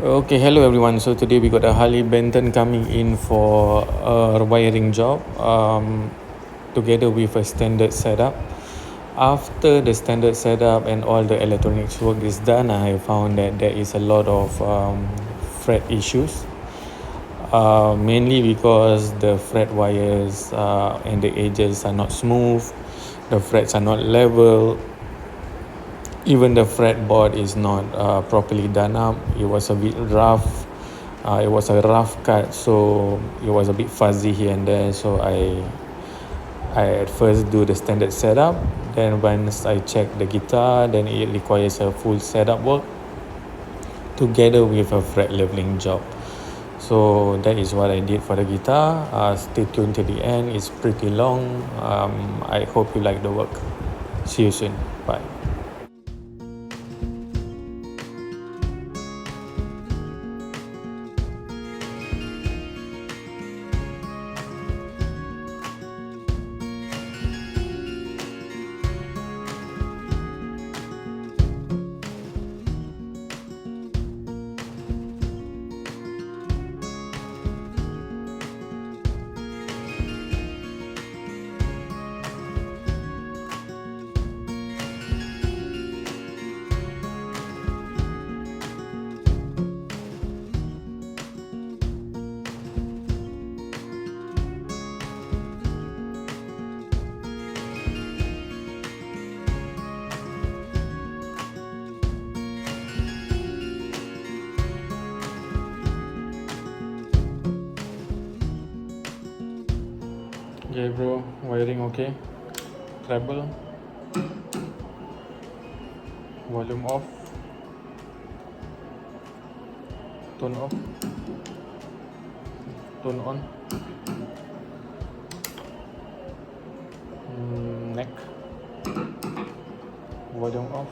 Okay, hello everyone. So today we got a Harley Benton coming in for a wiring job, together with a standard setup. After the standard setup and all the electronics work is done, I found that there is a lot of fret issues. Mainly because the fret wires and the edges are not smooth, the frets are not level, even the fretboard is not properly done up. It was a bit rough. It was a rough cut, so it was a bit fuzzy here and there. So I at first do the standard setup. Then once I check the guitar, then it requires a full setup work together with a fret leveling job. So that is what I did for the guitar. Stay tuned to the end. It's pretty long. I hope you like the work. See you soon. Bye. Okay bro, wiring okay. Treble, volume off, tone off, tone on, neck, volume off,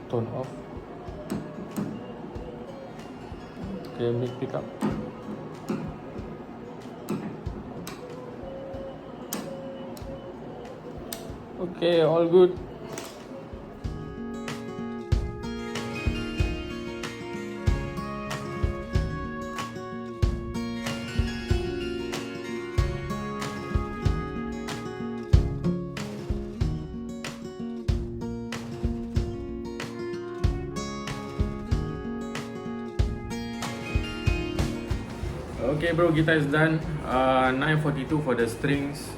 tone off. Okay, mid pickup. Okay, all good. Okay bro, guitar is done. 942 for the strings.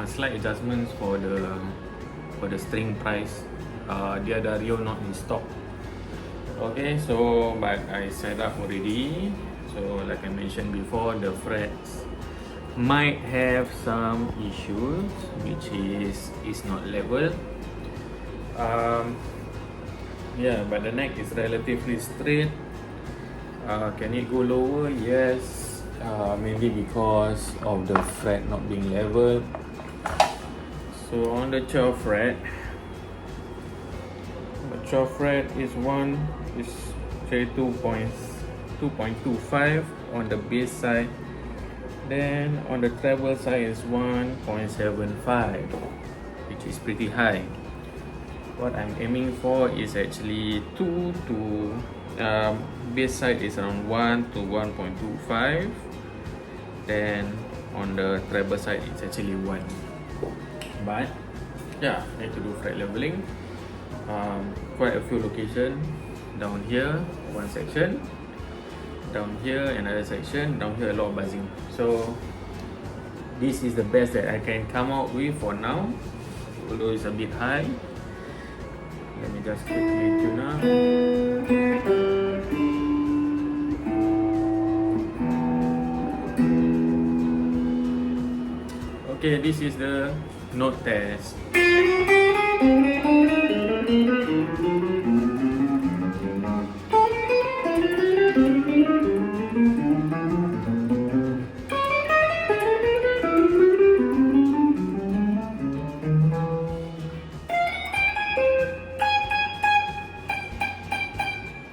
Slight adjustments for the string price. Dia ada Rio not in stock. Okay, so but I set up already. So like I mentioned before, the frets might have some issues, which is not level. Yeah, but the neck is relatively straight. Can it go lower? Yes. Maybe because of the fret not being level. So on the 12th fret, the 12th fret is 2.25 on the bass side. Then on the treble side is 1.75, which is pretty high. What I'm aiming for is actually 2 to bass side is around 1 to 1.25. Then on the treble side it's actually 1. But yeah, need to do fret leveling. Quite a few locations. Down here one section, down here another section, down here a lot of buzzing. So this is the best that I can come out with for now, although it's a bit high. Let me just quickly tune up. Okay, this is the note test.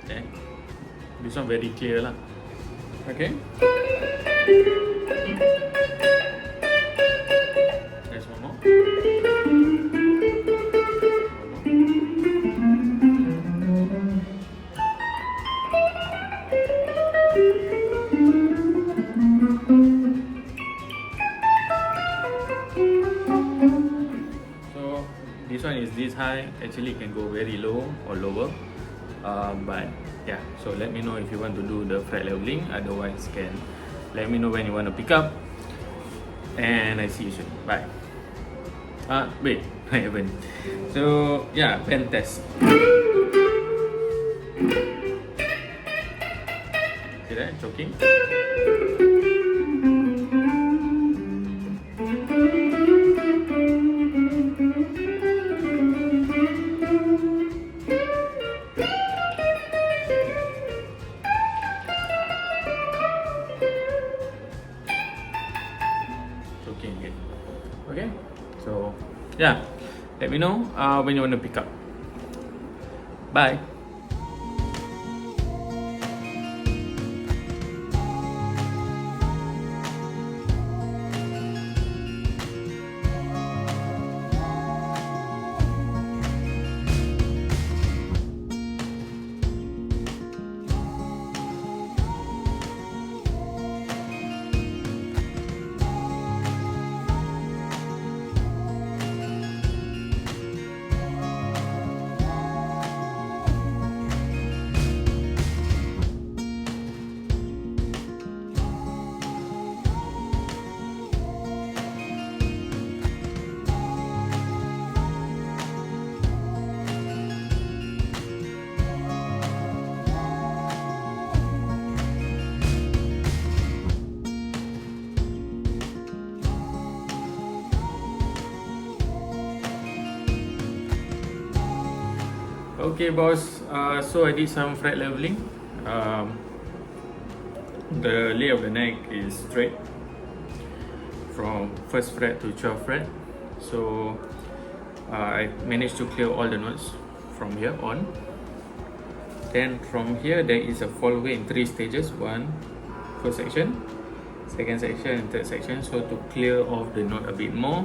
Okay, this one very clear lah. Okay. There's one more. actually can go very low or lower, but yeah, so let me know if you want to do the fret leveling. Otherwise, can let me know when you want to pick up, and I see you soon. Bye. Wait, I haven't. So yeah, pen test. See that? Choking. Choking again. Okay, so yeah, let me know when you want to pick up. Bye. Okay, boss. So I did some fret leveling. The lay of the neck is straight from 1st fret to 12th fret. So I managed to clear all the notes from here on. Then from here there is a fallaway in 3 stages. First section, second section, and third section. So to clear off the note a bit more,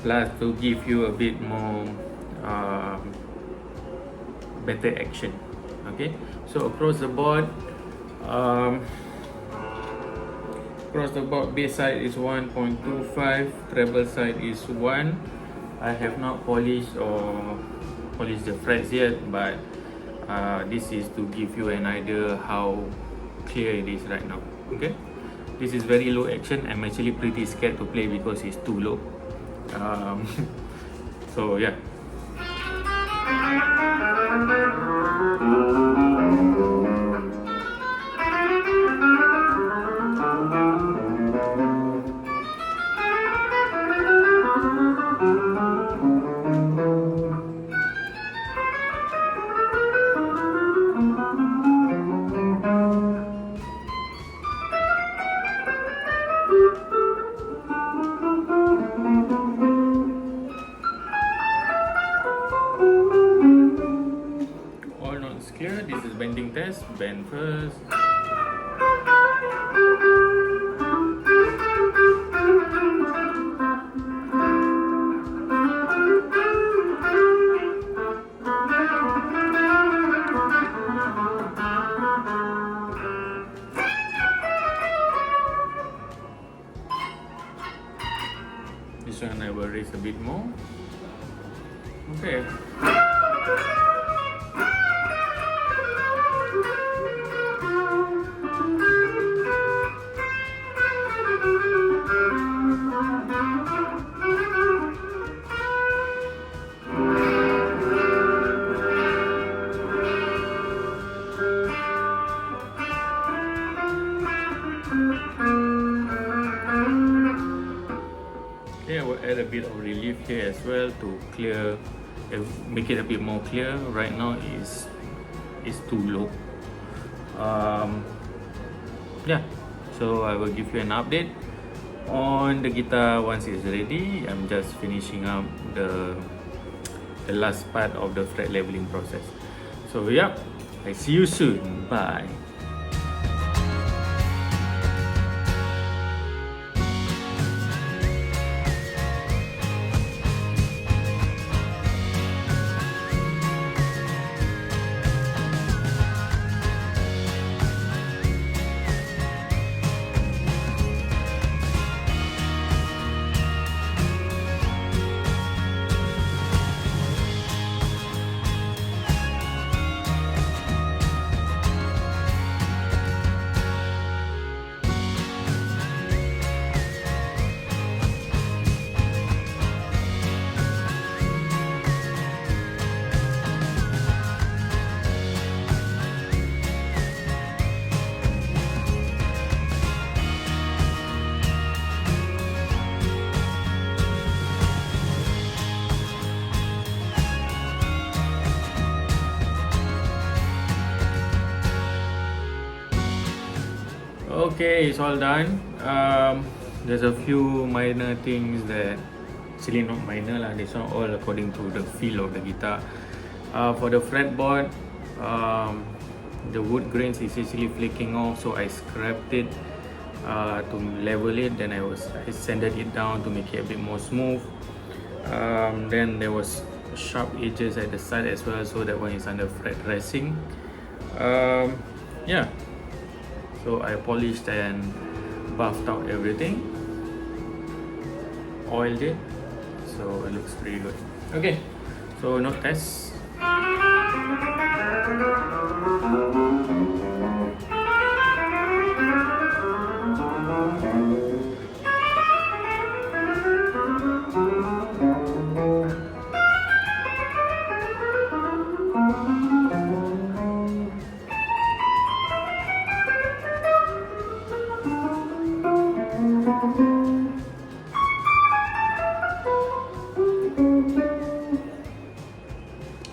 plus to give you a bit more better action. Okay, so across the board, bass side is 1.25, treble side is 1. I have not polished the frets yet, but this is to give you an idea how clear it is right now. Okay, this is very low action. I'm actually pretty scared to play because it's too low. So yeah. Clear. This is bending test. Bend first. This one I will raise a bit more. Okay. Okay, I will add a bit of relief here as well to clear, make it a bit more clear. Right now is too low. Yeah, so I will give you an update on the guitar once it's ready. I'm just finishing up the last part of the fret leveling process. So yeah, I see you soon. Bye. Okay, it's all done. There's a few minor things that actually not minor lah. This one all according to the feel of the guitar. For the fretboard, the wood grains is actually flaking off, so I scrapped it to level it. Then I sanded it down to make it a bit more smooth. Then there was sharp edges at the side as well, so that one is under fret dressing. Yeah, so I polished and buffed out everything, oiled it, so it looks pretty good. Okay, so note test.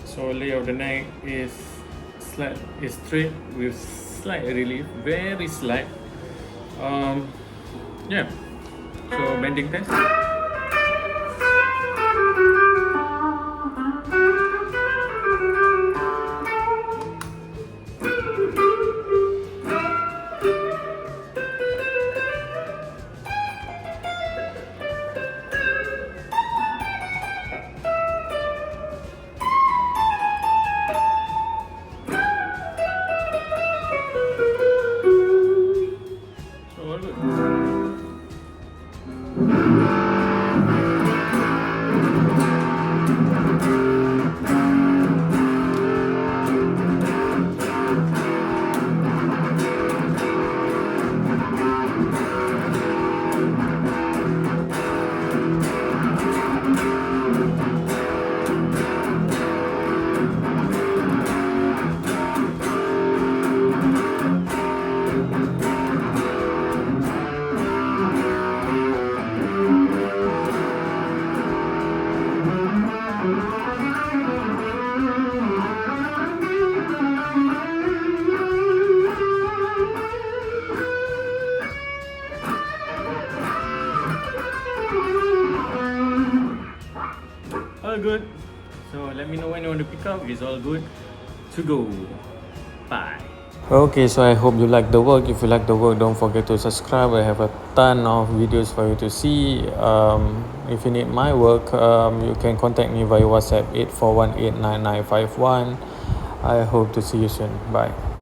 So lay of the neck is straight with slight relief, very slight. Yeah. So bending test. All good. So let me know when you want to pick up. It's all good to go. Bye. Okay, so I hope you like the work. If you like the work, don't forget to subscribe. I have a ton of videos for you to see. If you need my work, you can contact me via WhatsApp 84189951. I hope to see you soon. Bye.